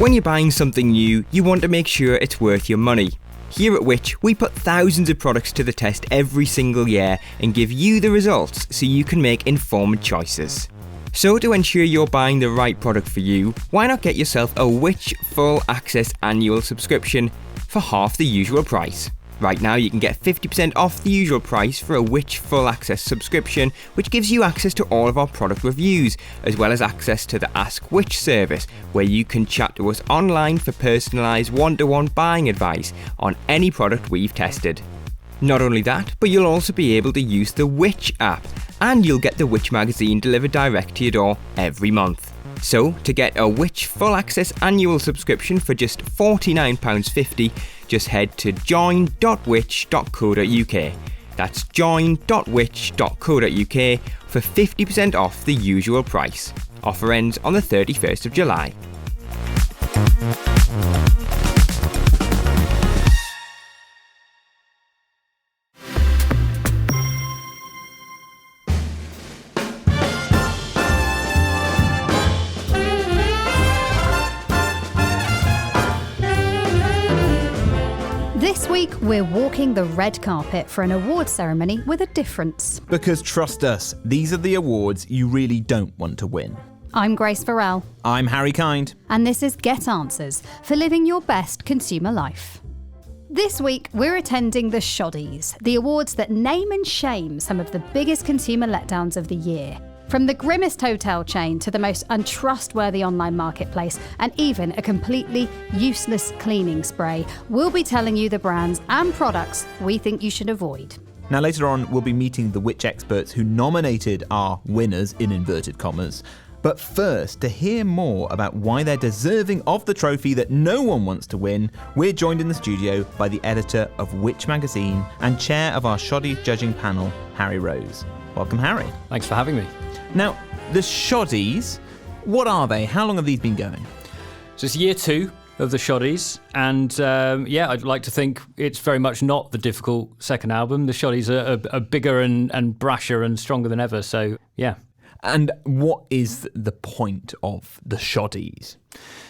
When you're buying something new, you want to make sure it's worth your money. Here at Which, we put thousands of products to the test every single year and give you the results so you can make informed choices. So to ensure you're buying the right product for you, why not get yourself a Which Full Access annual subscription for half the usual price? Right now you can get 50% off the usual price for a Which Full Access subscription, which gives you access to all of our product reviews, as well as access to the Ask Which service, where you can chat to us online for personalised one-to-one buying advice on any product we've tested. Not only that, but you'll also be able to use the Which app, and you'll get the Which magazine delivered direct to your door every month. So, to get a Which Full Access annual subscription for just £49.50, just head to join.which.co.uk. That's join.which.co.uk for 50% off the usual price. Offer ends on the 31st of July. This week, we're walking the red carpet for an awards ceremony with a difference. Because trust us, these are the awards you really don't want to win. I'm Grace Farrell. I'm Harry Kind. And this is Get Answers for living your best consumer life. This week, we're attending the Shoddies, the awards that name and shame some of the biggest consumer letdowns of the year. From the grimmest hotel chain to the most untrustworthy online marketplace and even a completely useless cleaning spray, we'll be telling you the brands and products we think you should avoid. Now later on, we'll be meeting the Which experts who nominated our winners, in inverted commas. But first, to hear more about why they're deserving of the trophy that no one wants to win, we're joined in the studio by the editor of Which magazine and chair of our Shoddy judging panel, Harry Rose. Welcome, Harry. Thanks for having me. Now, the Shoddies, what are they? How long have these been going? So it's year 2 of the Shoddies, and I'd like to think it's very much not the difficult second album. The Shoddies are bigger and brasher and stronger than ever, so yeah. And what is the point of the Shoddies?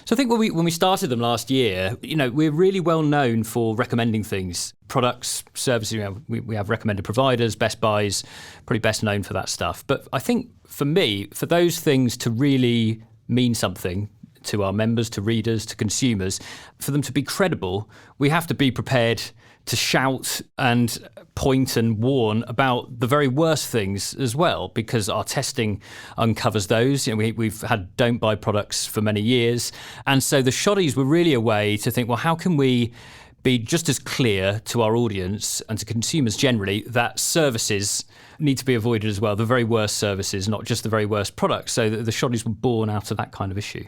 So I think when we started them last year, we're really well known for recommending things, products, services. We have recommended providers, best buys, probably best known for that stuff. But I think for me, for those things to really mean something to our members, to readers, to consumers, for them to be credible, we have to be prepared to shout and point and warn about the very worst things as well, because our testing uncovers those. We've had don't buy products for many years. And so the Shoddies were really a way to think, well, how can we be just as clear to our audience and to consumers generally that services need to be avoided as well, the very worst services, not just the very worst products. So the Shoddies were born out of that kind of issue.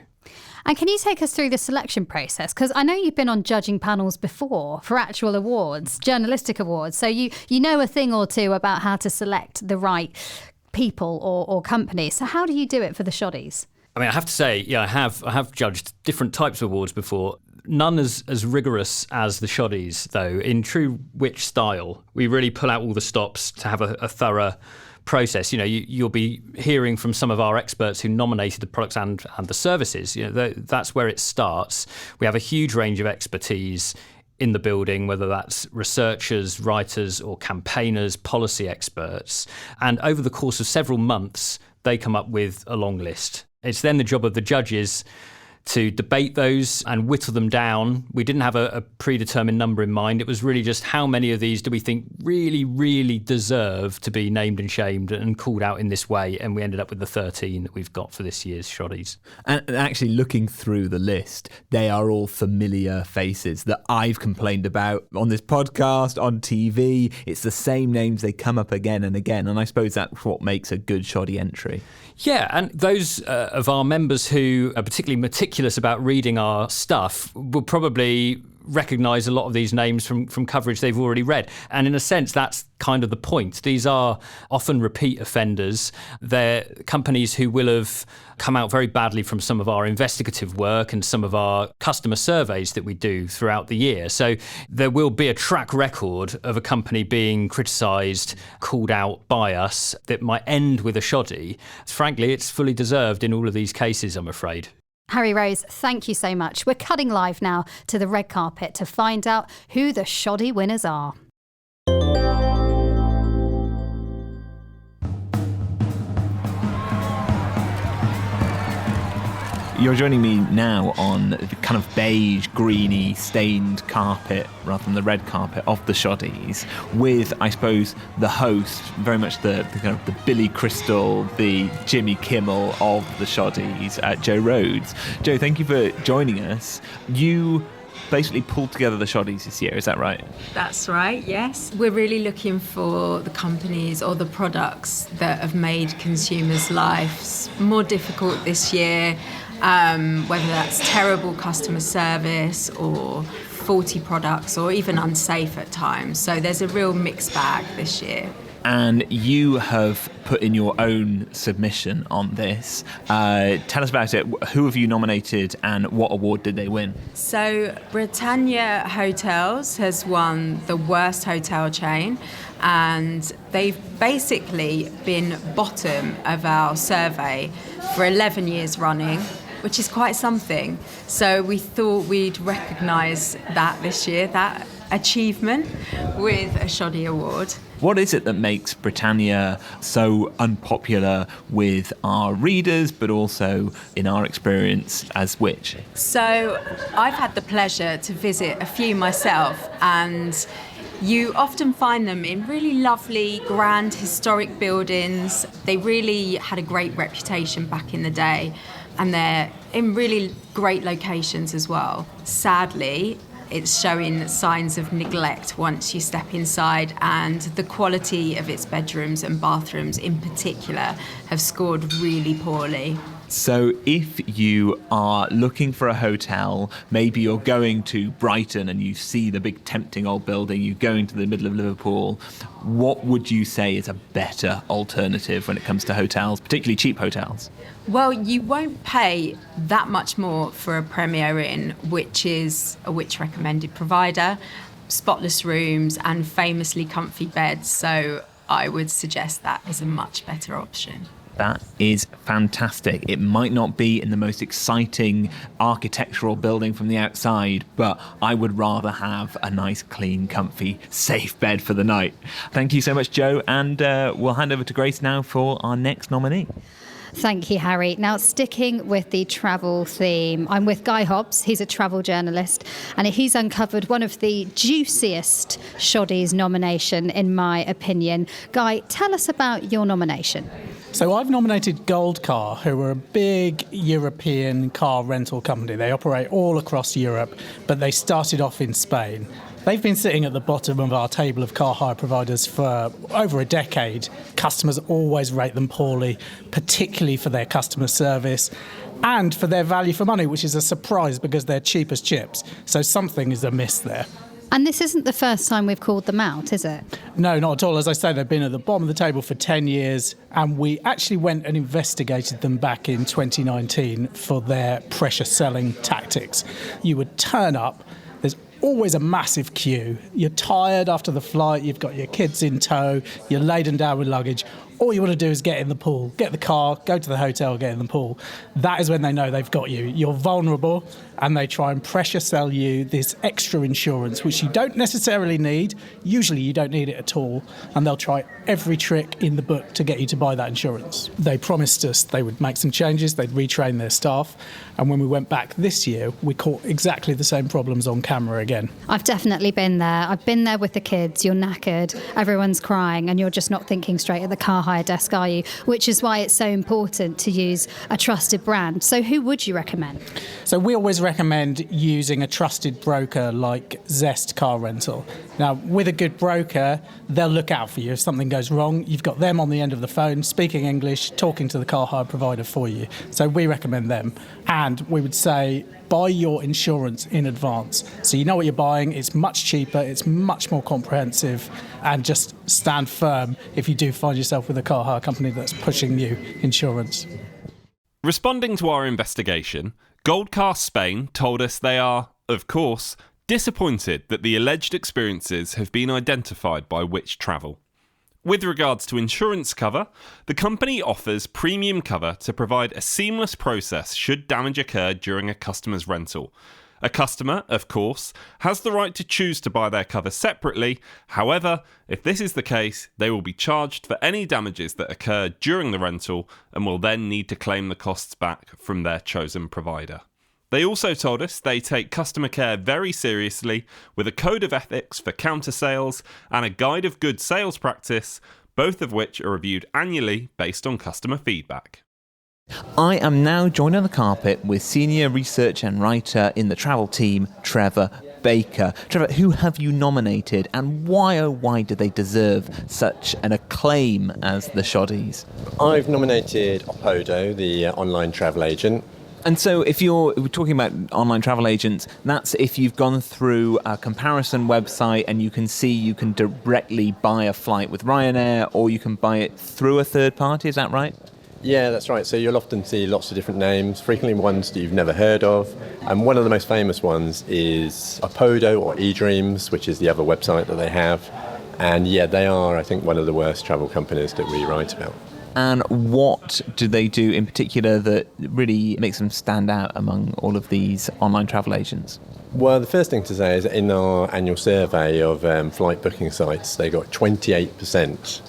And can you take us through the selection process? Because I know you've been on judging panels before for actual awards, journalistic awards. So you know a thing or two about how to select the right people or companies. So how do you do it for the Shoddies? I mean, I have to say, I have judged different types of awards before. None as rigorous as the Shoddies, though. In true Which style, we really pull out all the stops to have a thorough process. You'll be hearing from some of our experts who nominated the products and the services. That's where it starts. We have a huge range of expertise in the building, whether that's researchers, writers, or campaigners, policy experts. And over the course of several months, they come up with a long list. It's then the job of the judges to debate those and whittle them down. We didn't have a predetermined number in mind. It was really just how many of these do we think really, really deserve to be named and shamed and called out in this way. And we ended up with the 13 that we've got for this year's Shoddies. And actually looking through the list, they are all familiar faces that I've complained about on this podcast, on TV. It's the same names, they come up again and again. And I suppose that's what makes a good Shoddy entry. Yeah, and those of our members who are particularly meticulous about reading our stuff will probably recognise a lot of these names from coverage they've already read. And in a sense, that's kind of the point. These are often repeat offenders. They're companies who will have come out very badly from some of our investigative work and some of our customer surveys that we do throughout the year. So there will be a track record of a company being criticised, called out by us that might end with a shoddy. Frankly, it's fully deserved in all of these cases, I'm afraid. Harry Rose, thank you so much. We're cutting live now to the red carpet to find out who the Shoddy winners are. You're joining me now on the kind of beige, greeny, stained carpet, rather than the red carpet of the Shoddies, with, I suppose, the host, very much the kind of the Billy Crystal, the Jimmy Kimmel of the Shoddies, Joe Rhodes. Joe, thank you for joining us. You basically pulled together the Shoddies this year, is that right? That's right, yes. We're really looking for the companies or the products that have made consumers' lives more difficult this year, whether that's terrible customer service or faulty products or even unsafe at times. So there's a real mixed bag this year. And you have put in your own submission on this. Tell us about it. Who have you nominated and what award did they win? So Britannia Hotels has won the worst hotel chain, and they've basically been bottom of our survey for 11 years running, which is quite something. So we thought we'd recognise that this year, that achievement, with a Shoddy Award. What is it that makes Britannia so unpopular with our readers, but also in our experience as Which? So I've had the pleasure to visit a few myself, and you often find them in really lovely, grand, historic buildings. They really had a great reputation back in the day, and they're in really great locations as well. Sadly, it's showing signs of neglect once you step inside, and the quality of its bedrooms and bathrooms in particular have scored really poorly. So if you are looking for a hotel, maybe you're going to Brighton and you see the big tempting old building, you're going to the middle of Liverpool, what would you say is a better alternative when it comes to hotels, particularly cheap hotels? Well, you won't pay that much more for a Premier Inn, which is a Which recommended provider, spotless rooms and famously comfy beds. So I would suggest that is a much better option. That is fantastic. It might not be in the most exciting architectural building from the outside, but I would rather have a nice, clean, comfy, safe bed for the night. Thank you so much, Joe, and we'll hand over to Grace now for our next nominee. Thank you, Harry. Now, sticking with the travel theme, I'm with Guy Hobbs. He's a travel journalist, and he's uncovered one of the juiciest Shoddies nomination, in my opinion. Guy, tell us about your nomination. So I've nominated Gold Car, who are a big European car rental company. They operate all across Europe, but they started off in Spain. They've been sitting at the bottom of our table of car hire providers for over a decade. Customers always rate them poorly, particularly for their customer service and for their value for money, which is a surprise because they're cheap as chips. So something is amiss there. And this isn't the first time we've called them out, is it? No, not at all. As I say, they've been at the bottom of the table for 10 years, and we actually went and investigated them back in 2019 for their pressure selling tactics. You would turn up, there's always a massive queue. You're tired after the flight, you've got your kids in tow, you're laden down with luggage. All you want to do is get in the pool, get the car, go to the hotel, get in the pool. That is when they know they've got you. You're vulnerable, and they try and pressure sell you this extra insurance, which you don't necessarily need. Usually you don't need it at all, and they'll try every trick in the book to get you to buy that insurance. They promised us they would make some changes, they'd retrain their staff, and when we went back this year, we caught exactly the same problems on camera again. I've definitely been there. I've been there with the kids. You're knackered, everyone's crying, and you're just not thinking straight at the car hire desk, are you? Which is why it's so important to use a trusted brand. So who would you recommend? So we always recommend using a trusted broker like Zest Car Rental. Now, with a good broker, they'll look out for you. If something goes wrong, you've got them on the end of the phone, speaking English, talking to the car hire provider for you. So we recommend them. And we would say, buy your insurance in advance. So you know what you're buying, it's much cheaper, it's much more comprehensive, and just stand firm if you do find yourself with a car hire company that's pushing you insurance. Responding to our investigation, Goldcast Spain told us they are, of course, disappointed that the alleged experiences have been identified by Which Travel. With regards to insurance cover, the company offers premium cover to provide a seamless process should damage occur during a customer's rental. A customer, of course, has the right to choose to buy their cover separately. However, if this is the case, they will be charged for any damages that occur during the rental and will then need to claim the costs back from their chosen provider. They also told us they take customer care very seriously, with a code of ethics for counter sales and a guide of good sales practice, both of which are reviewed annually based on customer feedback. I am now joined on the carpet with senior researcher and writer in the travel team, Trevor Baker. Trevor, who have you nominated, and why, oh why, do they deserve such an acclaim as the Shoddies? I've nominated Opodo, the online travel agent. And so if we're talking about online travel agents, that's if you've gone through a comparison website and you can see you can directly buy a flight with Ryanair, or you can buy it through a third party, is that right? Yeah, that's right. So you'll often see lots of different names, frequently ones that you've never heard of. And one of the most famous ones is Opodo or eDreams, which is the other website that they have. And yeah, they are, I think, one of the worst travel companies that we write about. And what do they do in particular that really makes them stand out among all of these online travel agents? Well, the first thing to say is that in our annual survey of flight booking sites, they got 28%,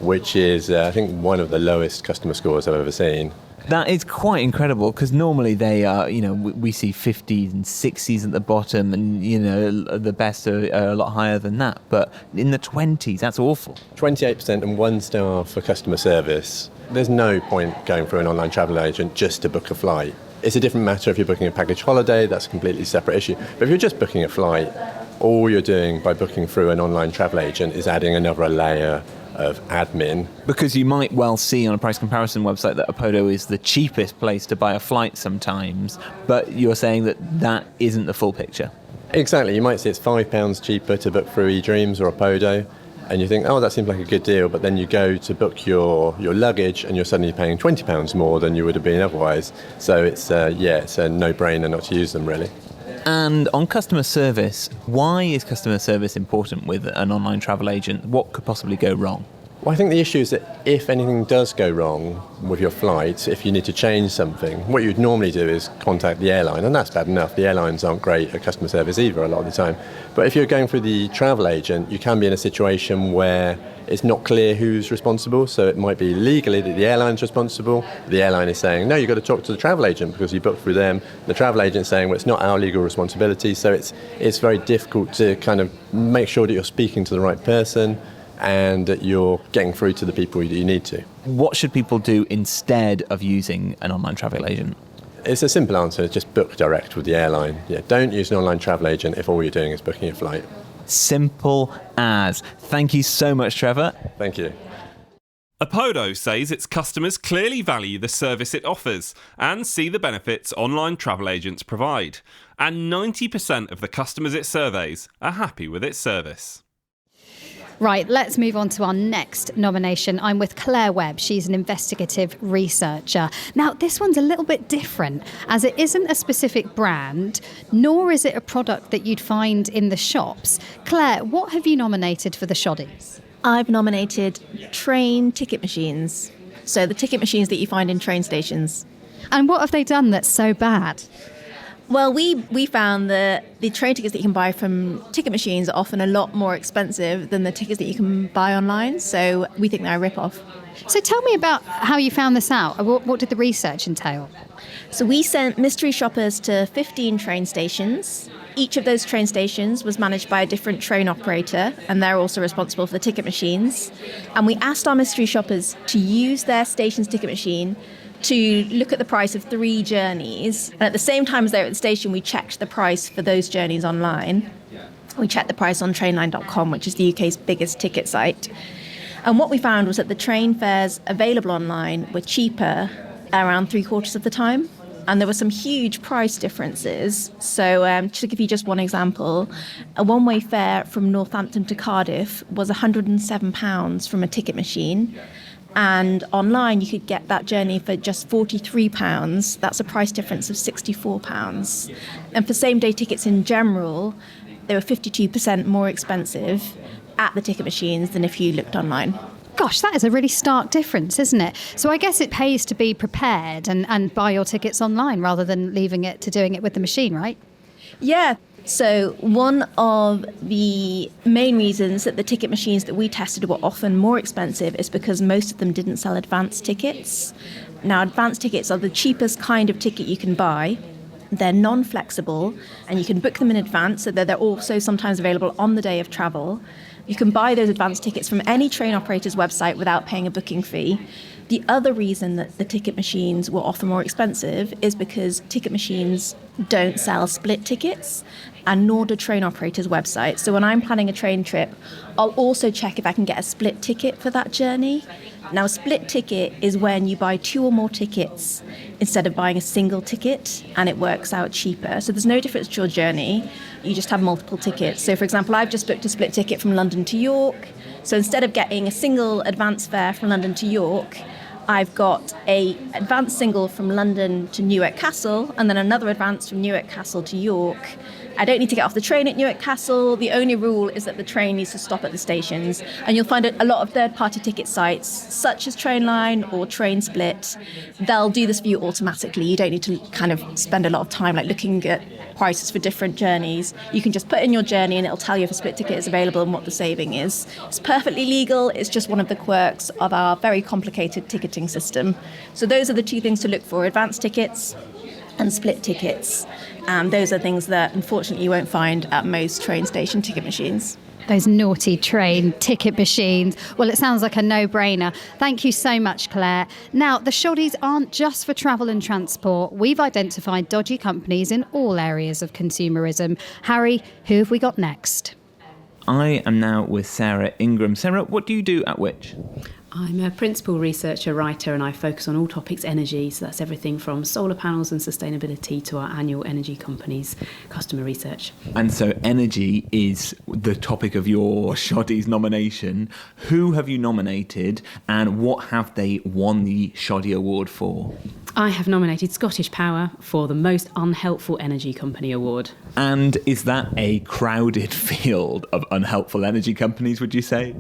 which is, I think, one of the lowest customer scores I've ever seen. That is quite incredible, because normally they are, we see 50s and 60s at the bottom, and, the best are a lot higher than that. But in the 20s, that's awful. 28% and 1 star for customer service. There's no point going through an online travel agent just to book a flight. It's a different matter if you're booking a package holiday, that's a completely separate issue. But if you're just booking a flight, all you're doing by booking through an online travel agent is adding another layer of admin. Because you might well see on a price comparison website that Opodo is the cheapest place to buy a flight sometimes, but you're saying that isn't the full picture. Exactly. You might see it's £5 cheaper to book through eDreams or Opodo, and you think, oh, that seems like a good deal, but then you go to book your luggage and you're suddenly paying £20 more than you would have been otherwise. So it's a no-brainer not to use them, really. And on customer service, why is customer service important with an online travel agent? What could possibly go wrong? Well, I think the issue is that if anything does go wrong with your flight, if you need to change something, what you'd normally do is contact the airline, and that's bad enough. The airlines aren't great at customer service either a lot of the time. But if you're going through the travel agent, you can be in a situation where it's not clear who's responsible. So it might be legally that the airline's responsible. The airline is saying, no, you've got to talk to the travel agent because you booked through them. The travel agent's saying, well, it's not our legal responsibility. So it's very difficult to kind of make sure that you're speaking to the right person and that you're getting through to the people that you need to. What should people do instead of using an online travel agent? It's a simple answer, just book direct with the airline. Yeah, don't use an online travel agent if all you're doing is booking a flight. Simple as. Thank you so much, Trevor. Thank you. Opodo says its customers clearly value the service it offers and see the benefits online travel agents provide. And 90% of the customers it surveys are happy with its service. Right, let's move on to our next nomination. I'm with Claire Webb. She's an investigative researcher. Now, this one's a little bit different, as it isn't a specific brand, nor is it a product that you'd find in the shops. Claire, what have you nominated for the Shoddies? I've nominated train ticket machines. So the ticket machines that you find in train stations. And what have they done that's so bad? Well, we found that the train tickets that you can buy from ticket machines are often a lot more expensive than the tickets that you can buy online. So we think they're a rip-off. So tell me about how you found this out. What did the research entail? So we sent mystery shoppers to 15 train stations. Each of those train stations was managed by a different train operator, and they're also responsible for the ticket machines. And we asked our mystery shoppers to use their station's ticket machine to look at the price of 3 journeys. And at the same time as they were at the station, we checked the price for those journeys online. We checked the price on trainline.com, which is the UK's biggest ticket site. And what we found was that the train fares available online were cheaper around 3/4 of the time. And there were some huge price differences. So to give you just one example, a one-way fare from Northampton to Cardiff was £107 from a ticket machine. And online, you could get that journey for just £43. That's a price difference of £64. And for same-day tickets in general, they were 52% more expensive at the ticket machines than if you looked online. Gosh, that is a really stark difference, isn't it? So I guess it pays to be prepared and buy your tickets online rather than leaving it to doing it with the machine, right? Yeah. So one of the main reasons that the ticket machines that we tested were often more expensive is because most of them didn't sell advance tickets. Now, advance tickets are the cheapest kind of ticket you can buy. They're non-flexible, and you can book them in advance, so that they're also sometimes available on the day of travel. You can buy those advance tickets from any train operator's website without paying a booking fee. The other reason that the ticket machines were often more expensive is because ticket machines don't sell split tickets, and nor do train operators' websites. So when I'm planning a train trip, I'll also check if I can get a split ticket for that journey. Now, a split ticket is when you buy 2 or more tickets instead of buying a single ticket, and it works out cheaper. So there's no difference to your journey. You just have multiple tickets. So, for example, I've just booked a split ticket from London to York. So instead of getting a single advance fare from London to York, I've got a advance single from London to Newark Castle, and then another advance from Newark Castle to York. I don't need to get off the train at Newark Castle. The only rule is that the train needs to stop at the stations. And you'll find a lot of third-party ticket sites, such as Trainline or Train Split, they'll do this for you automatically. You don't need to kind of spend a lot of time like looking at prices for different journeys. You can just put in your journey and it'll tell you if a split ticket is available and what the saving is. It's perfectly legal. It's just one of the quirks of our very complicated ticketing system. So those are the 2 things to look for: advance tickets and split tickets. Those are things that unfortunately you won't find at most train station ticket machines. Those naughty train ticket machines. Well, it sounds like a no-brainer. Thank you so much, Claire. Now, the Shoddies aren't just for travel and transport. We've identified dodgy companies in all areas of consumerism. Harry, who have we got next? I am now with Sarah Ingram. Sarah, what do you do at Which? I'm a principal researcher writer, and I focus on all topics energy. So that's everything from solar panels and sustainability to our annual energy companies customer research. And so energy is the topic of your Shoddies nomination. Who have you nominated, and what have they won the Shoddy Award for? I have nominated Scottish Power for the Most Unhelpful Energy Company Award. And is that a crowded field of unhelpful energy companies, would you say?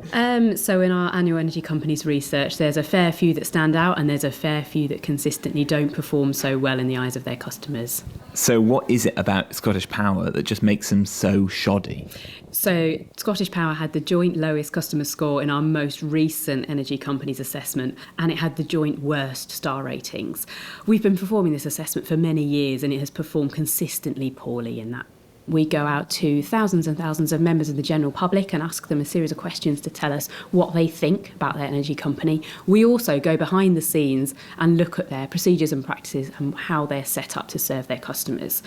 So in our annual energy companies research, there's a fair few that stand out, and there's a fair few that consistently don't perform so well in the eyes of their customers. So what is it about Scottish Power that just makes them so shoddy? So Scottish Power had the joint lowest customer score in our most recent energy companies assessment, and it had the joint worst star ratings. We've been performing this assessment for many years, and it has performed consistently poorly in that. We go out to thousands and thousands of members of the general public and ask them a series of questions to tell us what they think about their energy company. We also go behind the scenes and look at their procedures and practices and how they're set up to serve their customers.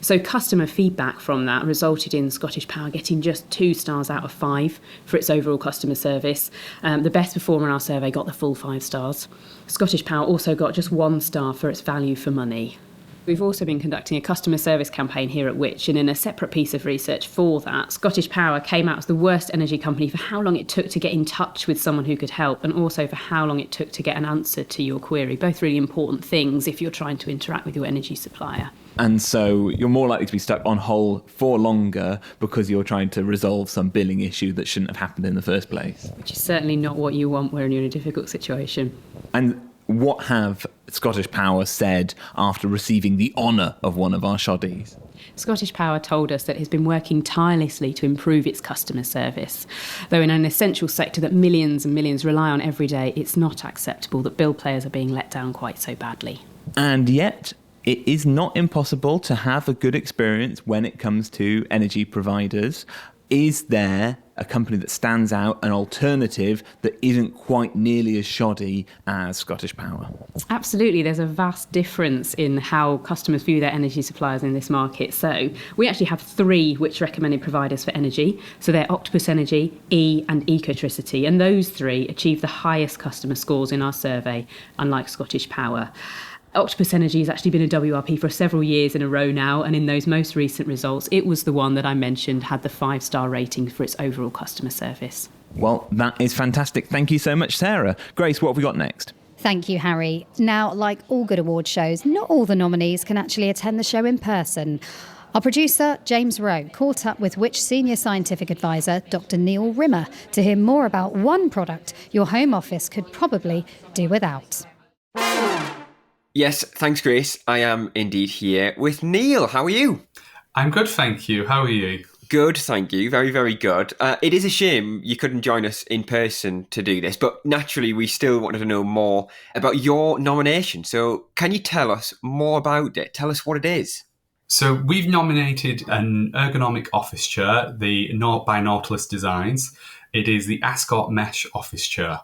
So customer feedback from that resulted in Scottish Power getting just 2 stars out of 5 for its overall customer service. The best performer in our survey got the full 5 stars. Scottish Power also got just 1 star for its value for money. We've also been conducting a customer service campaign here at Which, and in a separate piece of research for that, Scottish Power came out as the worst energy company for how long it took to get in touch with someone who could help, and also for how long it took to get an answer to your query. Both really important things if you're trying to interact with your energy supplier. And so you're more likely to be stuck on hold for longer because you're trying to resolve some billing issue that shouldn't have happened in the first place. Which is certainly not what you want when you're in a difficult situation. And what have Scottish Power said after receiving the honour of one of our Shoddies? Scottish Power told us that it has been working tirelessly to improve its customer service. Though in an essential sector that millions and millions rely on every day, it's not acceptable that bill payers are being let down quite so badly. And yet, it is not impossible to have a good experience when it comes to energy providers. Is there a company that stands out, an alternative that isn't quite nearly as shoddy as Scottish Power? Absolutely. There's a vast difference in how customers view their energy suppliers in this market. So we actually have 3 Which recommended providers for energy. So they're Octopus Energy, E and Ecotricity. And those 3 achieve the highest customer scores in our survey, unlike Scottish Power. Octopus Energy has actually been a WRP for several years in a row now, and in those most recent results, it was the one that I mentioned had the 5-star rating for its overall customer service. Well, that is fantastic. Thank you so much, Sarah. Grace, what have we got next? Thank you, Harry. Now, like all good award shows, not all the nominees can actually attend the show in person. Our producer, James Rowe, caught up with Which senior scientific advisor, Dr. Neil Rimmer, to hear more about one product your home office could probably do without. Yes, thanks, Grace. I am indeed here with Neil. How are you? I'm good, thank you. How are you? Good, thank you. Very, very good. It is a shame you couldn't join us in person to do this, but naturally we still wanted to know more about your nomination. So can you tell us more about it? Tell us what it is. So we've nominated an ergonomic office chair, the by Nautilus Designs. It is the Ascot Mesh office chair.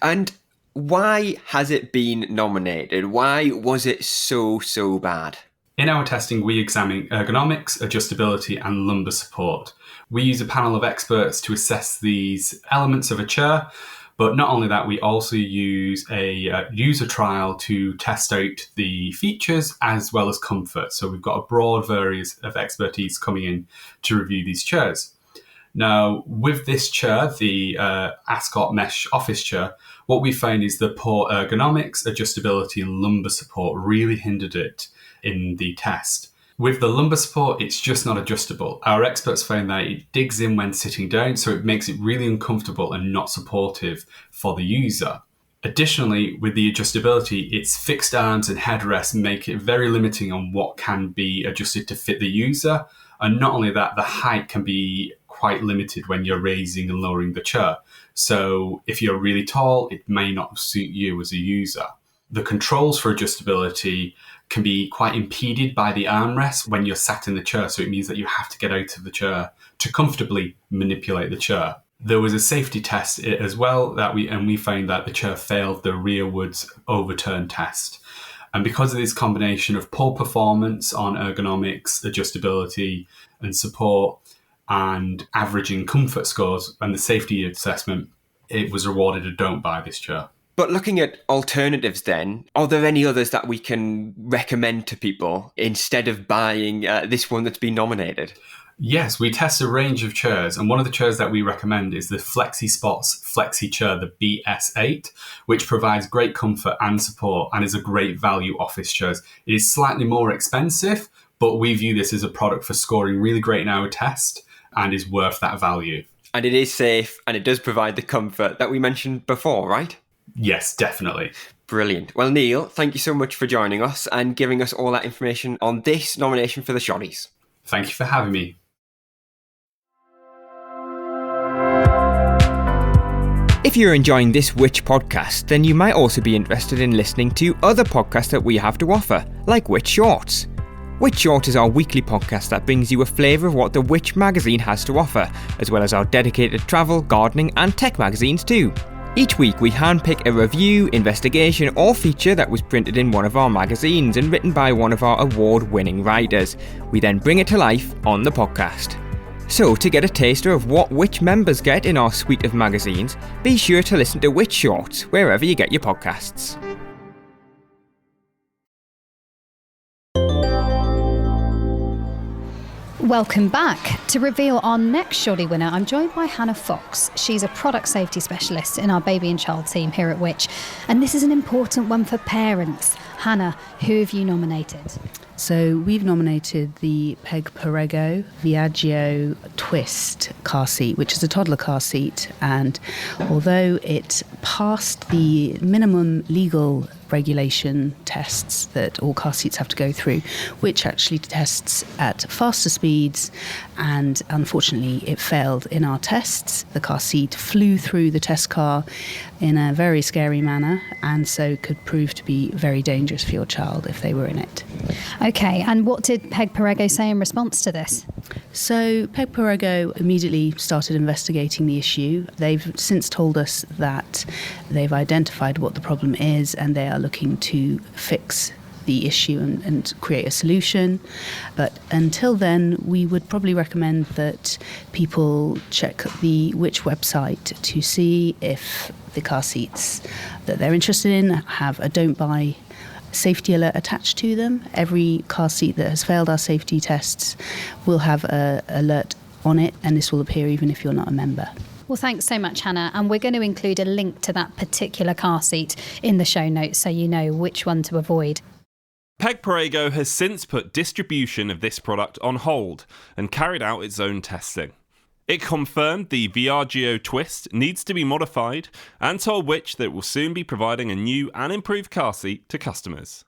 And why has it been nominated? Why was it so bad? In our testing, we examine ergonomics, adjustability, and lumbar support. We use a panel of experts to assess these elements of a chair, but not only that, we also use a user trial to test out the features as well as comfort. So we've got a broad variety of expertise coming in to review these chairs. Now, with this chair, the Ascot Mesh office chair, what we found is the poor ergonomics, adjustability, and lumbar support really hindered it in the test. With the lumbar support, it's just not adjustable. Our experts found that it digs in when sitting down, so it makes it really uncomfortable and not supportive for the user. Additionally, with the adjustability, its fixed arms and headrests make it very limiting on what can be adjusted to fit the user. And not only that, the height can be quite limited when you're raising and lowering the chair. So if you're really tall, it may not suit you as a user. The controls for adjustability can be quite impeded by the armrest when you're sat in the chair. So it means that you have to get out of the chair to comfortably manipulate the chair. There was a safety test as well we found that the chair failed the rearwards overturn test. And because of this combination of poor performance on ergonomics, adjustability, and support, and averaging comfort scores and the safety assessment, it was awarded a don't buy this chair. But looking at alternatives then, are there any others that we can recommend to people instead of buying this one that's been nominated? Yes, we test a range of chairs, and one of the chairs that we recommend is the Flexi Spots Flexi Chair, the BS8, which provides great comfort and support and is a great value office chair. It is slightly more expensive, but we view this as a product for scoring really great in our test and is worth that value. And it is safe, and it does provide the comfort that we mentioned before, right? Yes, definitely. Brilliant. Well, Neil, thank you so much for joining us and giving us all that information on this nomination for the Shoddies. Thank you for having me. If you're enjoying this Which podcast, then you might also be interested in listening to other podcasts that we have to offer, like Which Shorts. Which Short is our weekly podcast that brings you a flavour of what the Which magazine has to offer, as well as our dedicated travel, gardening and tech magazines too. Each week we handpick a review, investigation or feature that was printed in one of our magazines and written by one of our award-winning writers. We then bring it to life on the podcast. So to get a taster of what Which members get in our suite of magazines, be sure to listen to Which Shorts wherever you get your podcasts. Welcome back. To reveal our next Shoddy winner, I'm joined by Hannah Fox. She's a product safety specialist in our baby and child team here at Which, and this is an important one for parents. Hannah, who have you nominated? So we've nominated the Peg Perego Viaggio Twist car seat, which is a toddler car seat, and although it passed the minimum legal regulation tests that all car seats have to go through, which actually tests at faster speeds, and unfortunately it failed in our tests. The car seat flew through the test car in a very scary manner, and so could prove to be very dangerous for your child if they were in it. Okay, and what did Peg Perego say in response to this? So Peg Perego immediately started investigating the issue. They've since told us that they've identified what the problem is and they are looking to fix the issue and create a solution. But until then, we would probably recommend that people check the Which website to see if the car seats that they're interested in have a don't buy safety alert attached to them. Every car seat that has failed our safety tests will have an alert on it, and this will appear even if you're not a member. Well, thanks so much, Hannah. And we're going to include a link to that particular car seat in the show notes so you know which one to avoid. Peg Perego has since put distribution of this product on hold and carried out its own testing. It confirmed the VRGO twist needs to be modified and told Which that it will soon be providing a new and improved car seat to customers.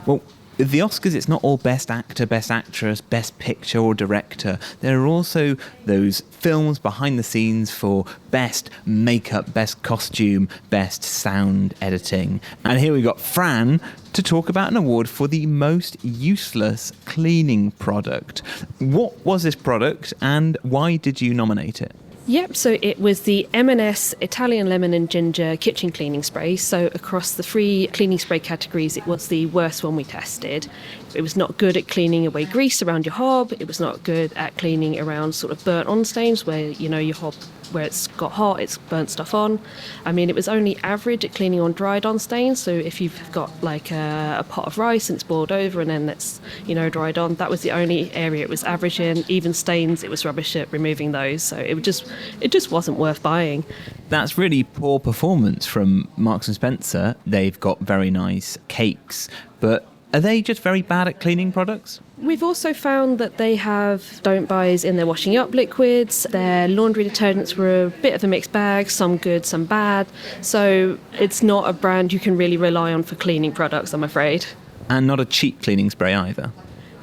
Well, with the Oscars, it's not all Best Actor, Best Actress, Best Picture or Director. There are also those films behind the scenes for Best Makeup, Best Costume, Best Sound Editing. And here we got Fran to talk about an award for the most useless cleaning product. What was this product and why did you nominate it? Yep, so it was the M&S Italian Lemon and Ginger Kitchen Cleaning Spray. So across the 3 cleaning spray categories, it was the worst one we tested. It was not good at cleaning away grease around your hob. It was not good at cleaning around sort of burnt on stains where, your hob, where it's got hot, it's burnt stuff on. I mean, it was only average at cleaning on dried on stains. So if you've got like a pot of rice and it's boiled over and then it's, dried on, that was the only area it was average in. Even stains, it was rubbish at removing those. So it just wasn't worth buying. That's really poor performance from Marks & Spencer. They've got very nice cakes, but are they just very bad at cleaning products? We've also found that they have don't buys in their washing up liquids. Their laundry detergents were a bit of a mixed bag, some good, some bad. So it's not a brand you can really rely on for cleaning products, I'm afraid. And not a cheap cleaning spray either.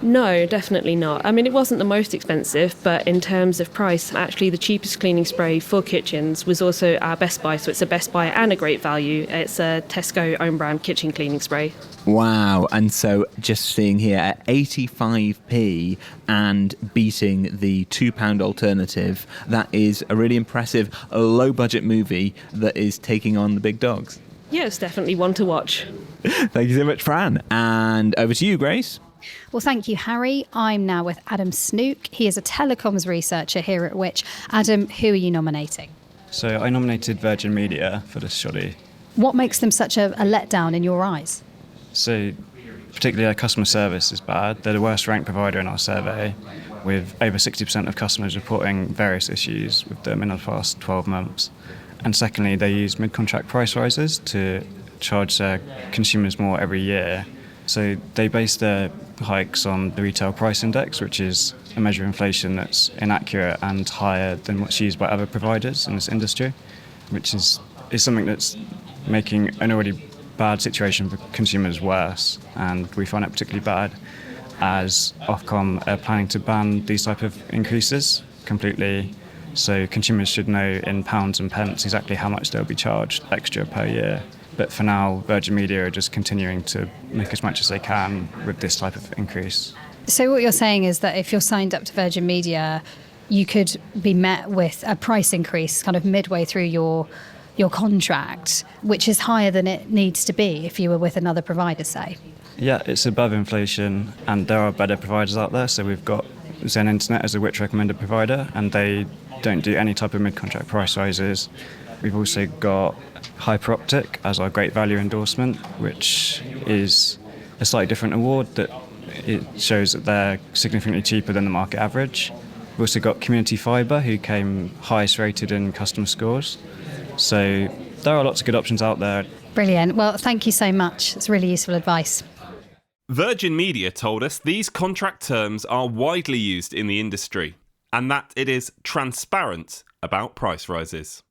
No, definitely not. I mean, it wasn't the most expensive, but in terms of price, actually the cheapest cleaning spray for kitchens was also our Best Buy. So it's a Best Buy and a great value. It's a Tesco own brand kitchen cleaning spray. Wow. And so just seeing here at 85p and beating the £2 alternative, that is a really impressive low budget movie that is taking on the big dogs. Yeah, it's definitely one to watch. Thank you so much, Fran. And over to you, Grace. Well, thank you, Harry. I'm now with Adam Snook. He is a telecoms researcher here at Which. Adam, who are you nominating? So I nominated Virgin Media for this shoddy. What makes them such a letdown in your eyes? So particularly their customer service is bad. They're the worst ranked provider in our survey, with over 60% of customers reporting various issues with them in the past 12 months. And secondly, they use mid-contract price rises to charge their consumers more every year. So they base their hikes on the retail price index, which is a measure of inflation that's inaccurate and higher than what's used by other providers in this industry, which is something that's making an already bad situation for consumers worse. And we find it particularly bad as Ofcom are planning to ban these type of increases completely. So consumers should know in pounds and pence exactly how much they'll be charged extra per year. But for now, Virgin Media are just continuing to make as much as they can with this type of increase. So what you're saying is that if you're signed up to Virgin Media, you could be met with a price increase kind of midway through your contract, which is higher than it needs to be if you were with another provider, say. Yeah, it's above inflation, and there are better providers out there. So we've got Zen Internet as a Which recommended provider, and they don't do any type of mid-contract price rises. We've also got Hyperoptic as our great value endorsement, which is a slightly different award that it shows that they're significantly cheaper than the market average. We've also got Community Fibre, who came highest rated in customer scores. So there are lots of good options out there. Brilliant. Well, thank you so much. It's really useful advice. Virgin Media told us these contract terms are widely used in the industry and that it is transparent about price rises.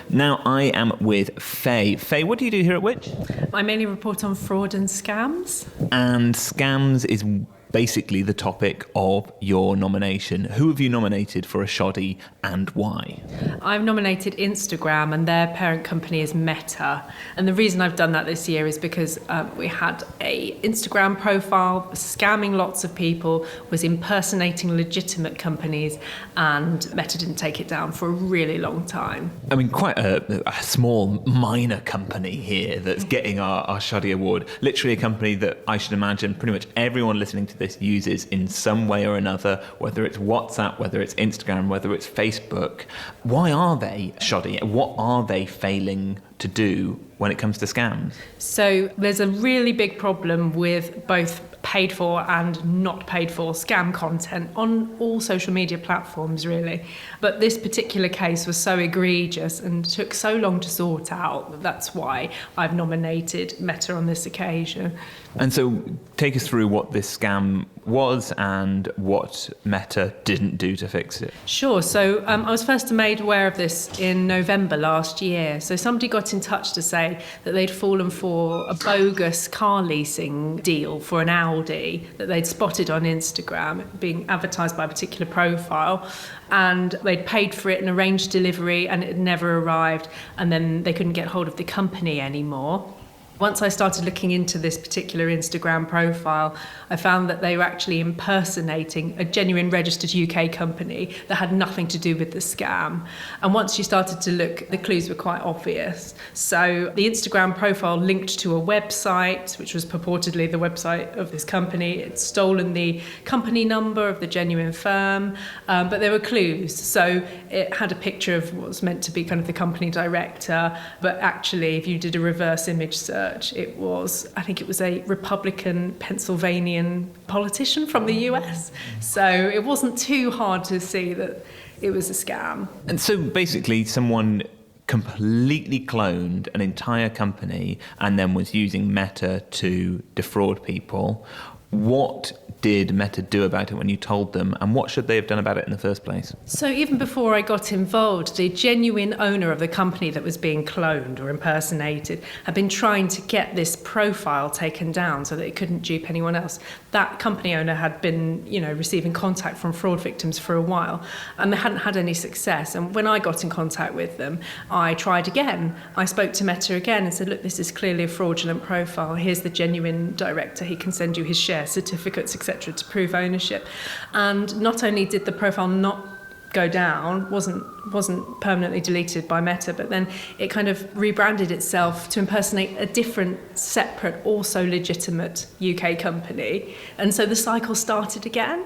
Now I am with Faye. Faye, what do you do here at Which? I mainly report on fraud and scams. And scams is basically the topic of your nomination. Who have you nominated for a shoddy and why? I've nominated Instagram and their parent company is Meta. And the reason I've done that this year is because we had a Instagram profile scamming lots of people, was impersonating legitimate companies, and Meta didn't take it down for a really long time. I mean, quite a small minor company here that's getting our Shoddy Award. Literally a company that I should imagine pretty much everyone listening to this uses in some way or another, whether it's WhatsApp, whether it's Instagram, whether it's Facebook. Why are they shoddy? What are they failing to do when it comes to scams? So there's a really big problem with both paid for and not paid for scam content on all social media platforms, really. But this particular case was so egregious and took so long to sort out. That's why I've nominated Meta on this occasion. And so take us through what this scam was and what Meta didn't do to fix it. Sure. So I was first made aware of this in November last year. So somebody got in touch to say that they'd fallen for a bogus car leasing deal for an Audi that they'd spotted on Instagram being advertised by a particular profile. And they'd paid for it and arranged delivery, and it had never arrived. And then they couldn't get hold of the company anymore. Once I started looking into this particular Instagram profile, I found that they were actually impersonating a genuine registered UK company that had nothing to do with the scam. And once you started to look, the clues were quite obvious. So the Instagram profile linked to a website, which was purportedly the website of this company. It'd stolen the company number of the genuine firm, but there were clues. So it had a picture of what was meant to be kind of the company director, but actually, if you did a reverse image search, it was, I think it was a Republican Pennsylvanian politician from the US. So it wasn't too hard to see that it was a scam. And so basically someone completely cloned an entire company and then was using Meta to defraud people. What did Meta do about it when you told them, and what should they have done about it in the first place? So even before I got involved, the genuine owner of the company that was being cloned or impersonated had been trying to get this profile taken down so that it couldn't dupe anyone else. That company owner had been, receiving contact from fraud victims for a while, and they hadn't had any success. And when I got in contact with them, I tried again. I spoke to Meta again and said, look, this is clearly a fraudulent profile. Here's the genuine director. He can send you his share certificates, etc., to prove ownership. And not only did the profile not go down, wasn't permanently deleted by Meta, but then it kind of rebranded itself to impersonate a different, separate, also legitimate UK company. And so the cycle started again.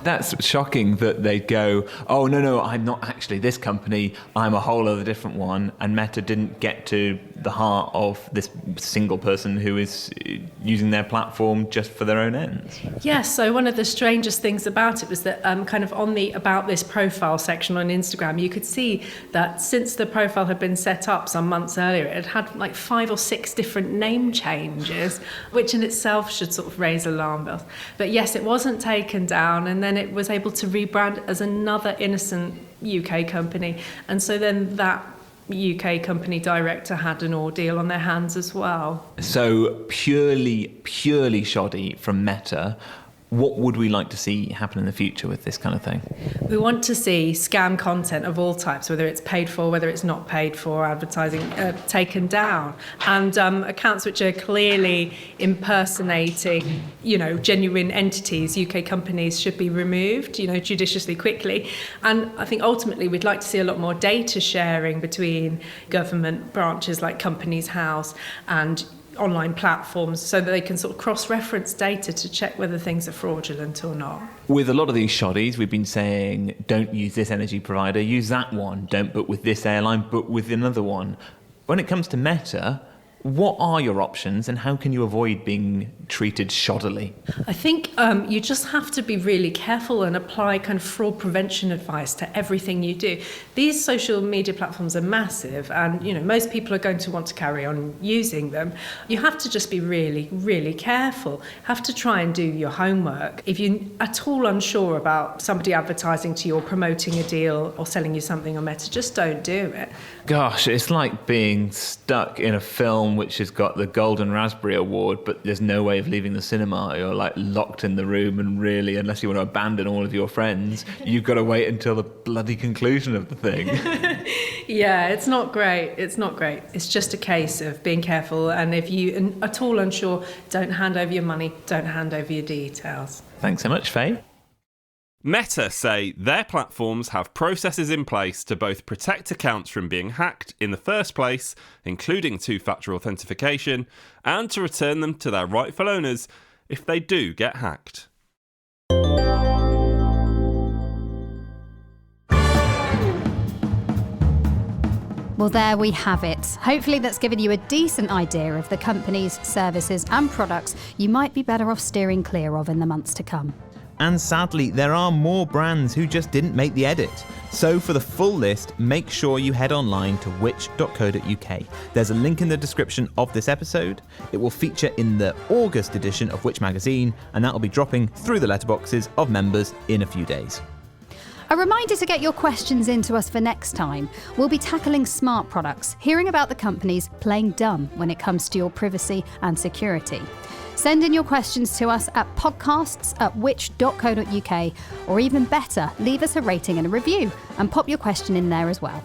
That's shocking that they'd go, oh, no, I'm not actually this company, I'm a whole other different one, and Meta didn't get to the heart of this single person who is using their platform just for their own ends. Yes, so one of the strangest things about it was that kind of on the About This profile section on Instagram, you could see that since the profile had been set up some months earlier, it had like 5 or 6 different name changes, which in itself should sort of raise alarm bells. But yes, it wasn't taken down, and then it was able to rebrand as another innocent UK company. And so then that UK company director had an ordeal on their hands as well. So purely shoddy from Meta. What would we like to see happen in the future with this kind of thing? We want to see scam content of all types, whether it's paid for, whether it's not paid for, advertising taken down, and accounts which are clearly impersonating, genuine entities, UK companies, should be removed, judiciously, quickly. And I think ultimately we'd like to see a lot more data sharing between government branches like Companies House and online platforms, so that they can sort of cross-reference data to check whether things are fraudulent or not. With a lot of these shoddies, we've been saying, don't use this energy provider, use that one. Don't book with this airline, book with another one. When it comes to Meta, what are your options and how can you avoid being treated shoddily? I think you just have to be really careful and apply kind of fraud prevention advice to everything you do. These social media platforms are massive, and most people are going to want to carry on using them. You have to just be really, really careful. Have to try and do your homework. If you're at all unsure about somebody advertising to you or promoting a deal or selling you something on Meta, just don't do it. Gosh, it's like being stuck in a film which has got the Golden Raspberry Award, but there's no way of leaving the cinema. You're like locked in the room, and really, unless you want to abandon all of your friends, you've got to wait until the bloody conclusion of the thing. Yeah, it's not great. It's not great. It's just a case of being careful, and if you are at all unsure, don't hand over your money, don't hand over your details. Thanks so much, Faye. Meta say their platforms have processes in place to both protect accounts from being hacked in the first place, including two-factor authentication, and to return them to their rightful owners if they do get hacked. Well, there we have it. Hopefully that's given you a decent idea of the companies, services and products you might be better off steering clear of in the months to come. and sadly there are more brands who just didn't make the edit. So for the full list, make sure you head online to which.co.uk. There's a link in the description of this episode. It will feature in the August edition of Which magazine, and that will be dropping through the letterboxes of members in a few days. A reminder to get your questions into us for next time. We'll be tackling smart products, hearing about the companies playing dumb when it comes to your privacy and security. Send in your questions to us at podcasts@which.co.uk, or even better, leave us a rating and a review and pop your question in there as well.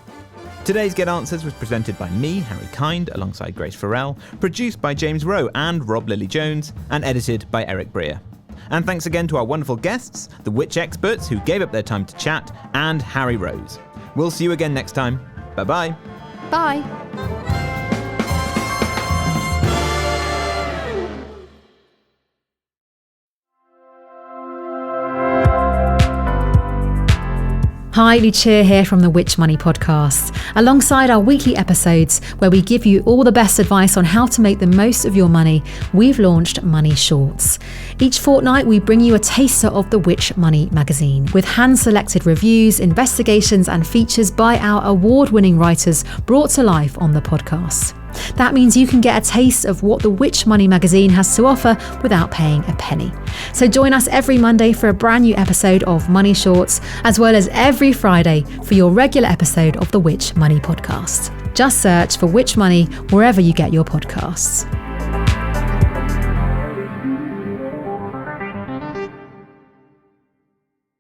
Today's Get Answers was presented by me, Harry Kind, alongside Grace Farrell, produced by James Rowe and Rob Lilly-Jones, and edited by Eric Breer. And thanks again to our wonderful guests, the Which experts who gave up their time to chat, and Harry Rose. We'll see you again next time. Bye-bye. Bye. Hi, Lucia here from the Which Money podcast, alongside our weekly episodes where we give you all the best advice on how to make the most of your money. We've launched Money Shorts. Each fortnight we bring you a taster of the Which Money magazine with hand-selected reviews, investigations and features by our award-winning writers brought to life on the podcast. That means you can get a taste of what the Which Money magazine has to offer without paying a penny. So join us every Monday for a brand new episode of Money Shorts, as well as every Friday for your regular episode of the Which Money podcast. Just search for Which Money wherever you get your podcasts.